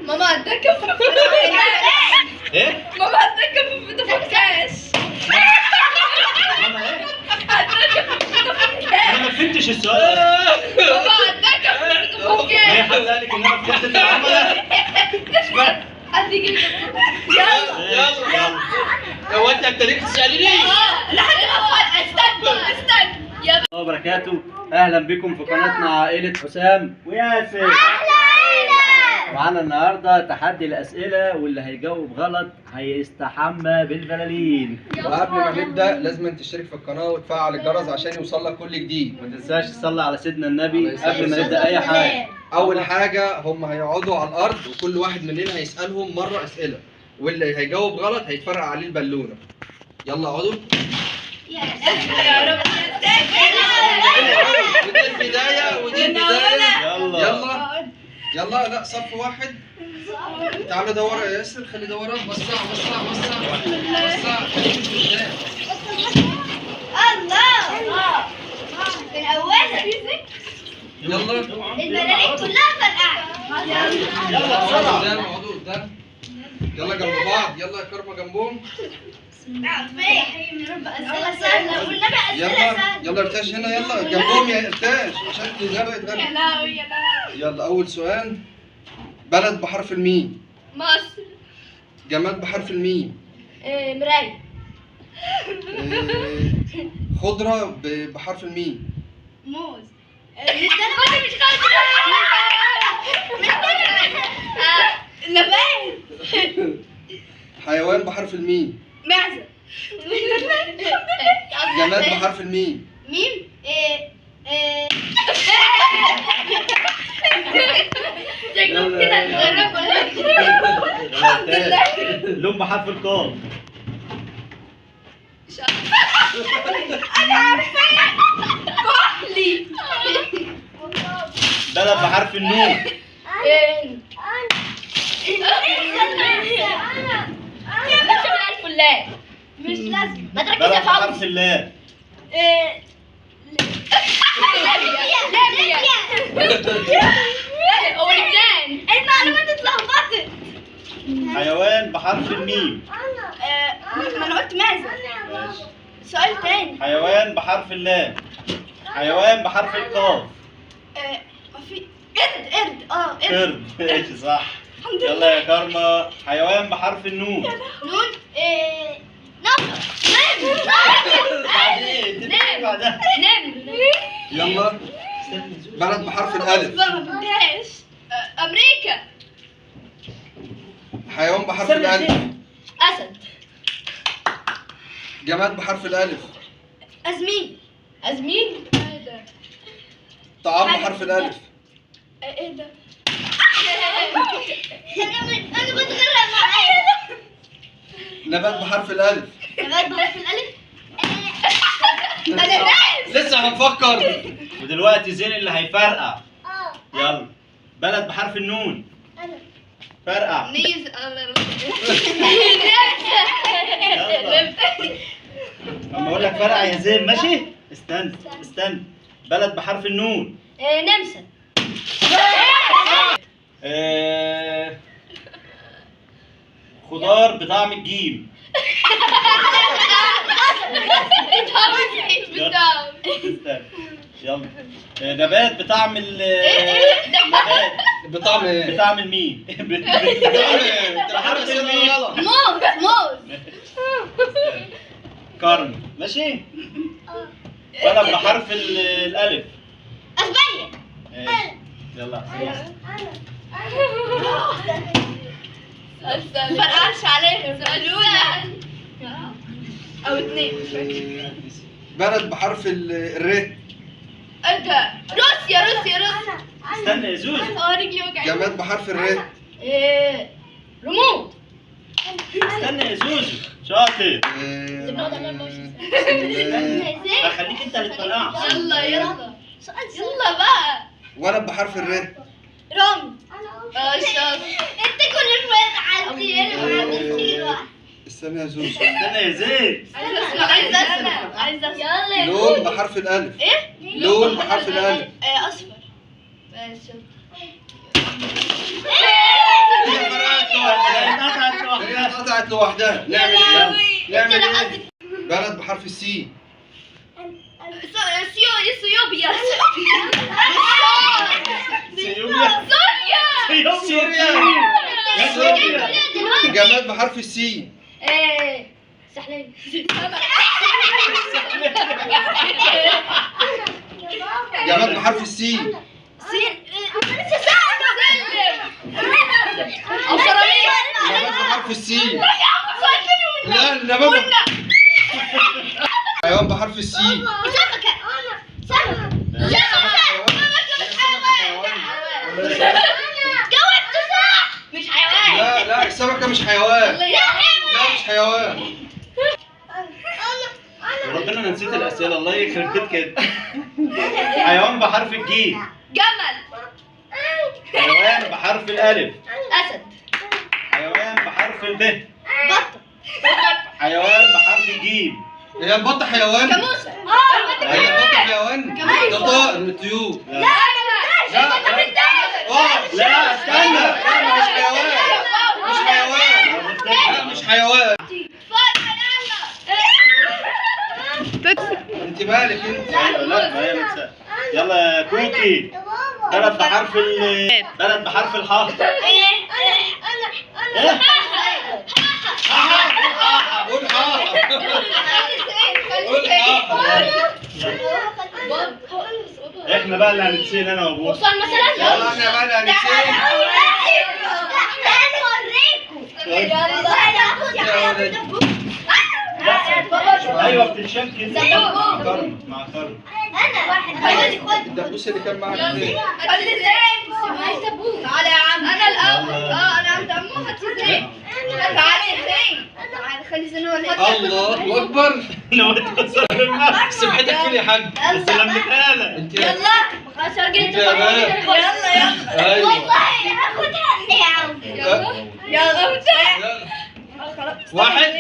ماما هتركب ايه؟ ماما هتركب في تفكاش. ماما ايه؟ هتركب في تفكاش. انا ما فهمتش السؤال اصلا. ماما هتركب في هي تفكاش. حد قال لك ان انا فهمت العملاء؟ اشمعنى؟ هتيجي يلا يلا. هو انت ليه بتسالني؟ لحد ما استنى يلا. الله وبركاته، اهلا بكم في قناتنا عائلة حسام وياسر. معانا النهارده تحدي الاسئله، واللي هيجاوب غلط هيستحمى بالبلالين. وقبل ما نبدا لازم تشترك في القناه وتفعل الجرس عشان يوصلك كل جديد. ما تنساش تصلي على سيدنا النبي قبل ما نبدا اي حاجه. اول حاجه هم هيقعدوا على الارض وكل واحد مننا هيسالهم مره اسئله، واللي هيجاوب غلط هيتفرق عليه البالونه. يلا اقعدوا. يا رب ودي البدايه ودي البدايه. يلا يلا لا صف واحد. تعالى دور يا ياسر، خلي دورك. وسع وسع وسع وسع. الله من أولها يلا البلالين كلها فرقعت. يلا بسرعه. قدام، اقعدوا قدام. يلا جنب بعض. يلا يا كرمه جنبهم. يلا يلا ارتاش هنا. يلا جنبهم يا ارتاش عشان تقدر. يا لهوي يا لهوي. يلا اول سؤال. بلد بحرف الميم. مصر. جماد بحرف الميم. مراية. خضرة بحرف الميم. موز. نبات. حيوان بحرف الميم. معزة. جماد بحرف الميم. ميم. شكلهم كده نجرب لون بحرف القاف. انا عارفه كحلي. بلد بحرف النون. مش لازم. ما بلد تركز يا بحرف فوز. اللام. ولبنان. المعلومات اتلخبطت. حيوان بحرف الميم. ما انا قلت معزة. ماشي. سؤال تاني. حيوان بحرف اللام. حيوان بحرف القاف. ما في قرد. قرد. ماشي صح. يلا يا كارما، حيوان بحرف النون. نون. نمر. بعدين بعدها. نمر. يلا بلد بحرف الألف. ما بدهاش. امريكا. حيوان بحرف الألف. اسد. جماد بحرف الألف. ازمين. ايه ده؟ طعام بحرف الألف. ايه ده؟ انا بتغرق معايا. نبات بحرف الألف. نبات بحرف الألف. انا ناس. لسه هنفكر. ودلوقتي زين اللي هيفرقع. اه. يلا بلد بحرف النون. فرقع. نيز. يلا. اما اقول لك فرقع يا زين ماشي؟ استنى. بلد بحرف النون. نمسا. خضار بطعم الجيم. استنى. يلا نبات بطعم نبات بطعم ايه؟ بطعم الميم. بحرف الميم. موز. كرم ماشي؟ بلد بحرف الألف. اسبانيا. ماشي. يلا فرقعش عليهم. سألونا او اتنين مش فاكر. بلد بحرف الر. انت روسيا. استنى يا زوزو. رجلي وجعت. جماد بحرف الر. ريموت. استنى يا زوزو. شاطر. خليك انت اللي تطلعها. يلا بقى. ولد بحرف الر. رامي. شاطر. انت كل شويه تعدي. انا ما عملتش واحد. استنى يا زوزو. استنى يا زين. عايزة اسمع. يلا. لون بحرف الألف. ايه؟ لون بحرف الألف. اصفر. طلعت لوحدها. نعمل ايه؟ نعمل ايه؟ بلد بحرف السي. اثيوبيا. سوريا. جماد بحرف السي. سحلين. جماد بحرف السي. او شرابيل. نبات بحرف السي. لا النبات. حيوان بحرف السي. مش حيوان. لا لا السمكة مش حيوان. لا مش حيوان. ربنا انا نسيت الاسئله، الله يخرب بيت كده. حيوان بحرف الجيم. جمل. حيوان بحرف الالف. اسد. حيوان بحرف الب. بطه. حيوان بحرف الجيم. هي البطة حيوان؟ جاموسه. هي البطة حيوان؟ ده طائر من الطيور. لا لا استنى. مش حيوان. مش حيوان. لا مش حيوان. انت مالك انت؟ لا ما هي متسأل. يلا يا كوكي. بلد بحرف بلد بحرف الحاء. قول حاء. قول حاء. احنا بقى اللي هنتسال انا وابوك. وصل مثلا. يلا احنا بقى اللي هنتسال. ايوه بتتشال كده مع كرم مع كرم. الدبوس اللي كان معاك فين؟ تعالى يا عم. انا الاول. انا عند عمو. هات زين. تعالى زين. تعالى خلي زين هو اللي الله اكبر. لو اتكسر الماء سمعتك فين يا حاج؟ بس لما اتقالت. انت يلا عشان جيت. يلا يلا ايوه يلا واحد.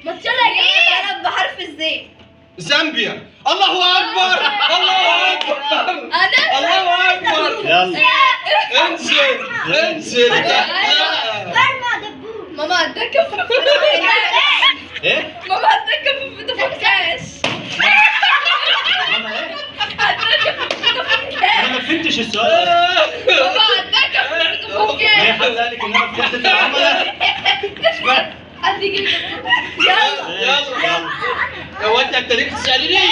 ما تشلق بلد بحرف الزين. زامبيا. الله اكبر. الله اكبر. انا الله اكبر. يلا انزل انزل. ماما اداك ايه؟ ماما اداك في دفكاش. انا ما فهمتش السؤال اصلا. ماما اداك في هي دفكاش. حد قال لك ان انا في حته العملاء؟ يلا هو انت ابتديت تسالني؟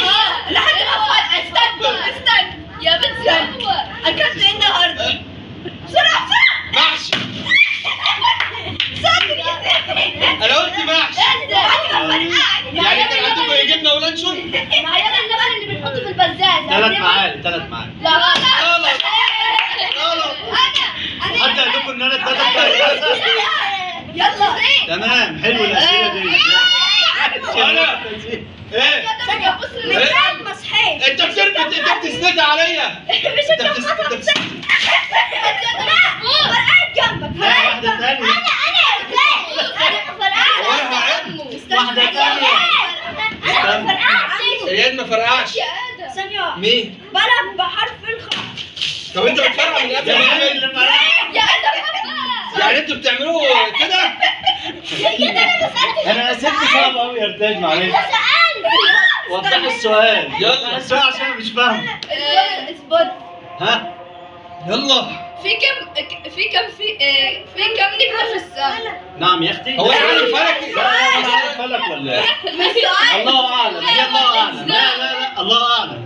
لحد ما استنى يا بنت اكلت ايه النهارده؟ بسرعه محشي. انا قلت محشي. يعني انت عندكم جبنه ولانشون؟ ما هي اللبن اللي بنحطه في البزاز. 3 معالق 3 معالق. لا غلط. غلط. انا حد قال لكم ان انا اتدخل؟ يلا زين. تمام حلو الاسئله دي. انا ايه؟ بص للمكان ما صحيت. انت بتسند عليا. مش انت فرقعت جنبك. واحده ثانيه. واحده ثانيه. اياد ما فرقعش. ثانية. مين؟ بلد بحرف الخاء. طب انت بتفرقع من قبل ما يا ادم. يعني انتوا بتعملوه كده؟ انا اسئلتي صعبه قوي يا ارتاج معلش. وضح السؤال. يلا. السؤال عشان أنا مش فاهم. اثبت. ها؟ يلا. في كم نجمة في السماء؟ نعم يا اختي. هو انا عارف فلك؟ لا انا عارف فلك ولا ايه؟ الله اعلم. هي الله اعلم. لا الله اعلم.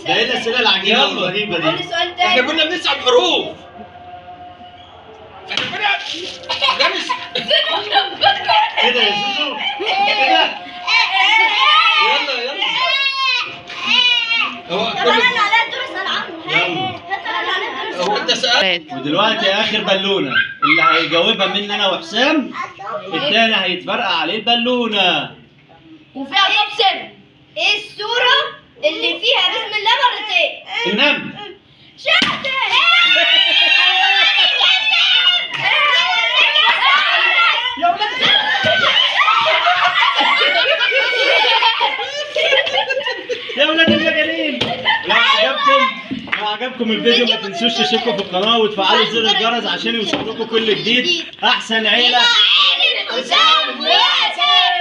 ده ايه الاسئله العجيبه يلا. والغريبه قول دي؟ سؤال احنا تاني. كنا بنسأل حروف. احنا كنا ده مش كده يا زوزو كده. يلا هو كله هو انت سألت. ودلوقتي اخر بالونه اللي هيجاوبها مني انا وحسام الثاني هيتفرقع عليه البالونه. وفيها توب 7. ايه السورة اللي فيها بسم الله مرتين؟ النمل. شاطر. يا ولاد يا ولاد المجانين. لو عجبكم عجبكم الفيديو ما تنسوش تشتركوا في القناه وتفعلوا زر الجرس عشان يوصلكم كل جديد. احسن عيله عيلة حسام وياسر.